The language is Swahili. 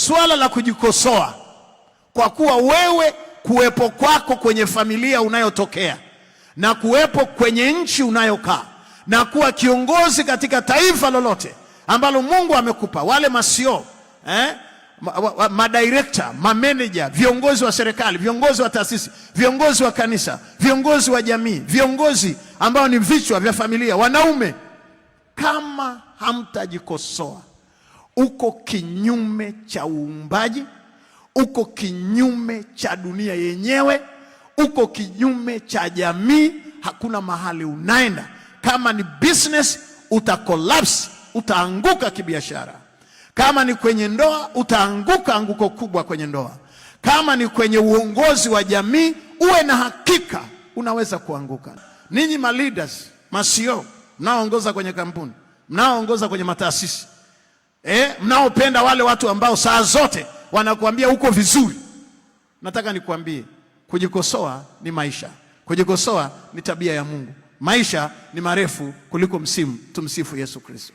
Swala la kujikosoa, kwa kuwa wewe kuwepo kwako kwenye familia unayotokea na kuwepo kwenye nchi unayokaa na kuwa kiongozi katika taifa lolote ambalo Mungu amekupa, wale masio madirekta, mameneja, viongozi wa serikali, viongozi wa taasisi, viongozi wa kanisa, viongozi wa jamii, viongozi ambao ni vichwa vya familia, wanaume, kama hamtajikosoa, uko kinyume cha uumbaji, uko kinyume cha dunia yenyewe, uko kinyume cha jamii. Hakuna mahali unaenda. Kama ni business, utakolapse, utaanguka kibiashara. Kama ni kwenye ndoa, utaanguka anguko kubwa kwenye ndoa. Kama ni kwenye uongozi wa jamii, uwe na hakika unaweza kuanguka. Ninyi ma leaders, masio, mnaoongoza kwenye kampuni, mnaoongoza kwenye mataasisi, mnaopenda wale watu ambao saa zote wanakuambia uko vizuri, nataka nikuambie, kujikosoa ni maisha. Kujikosoa ni tabia ya Mungu. Maisha ni marefu kuliko msimu. Tumsifu Yesu Kristo.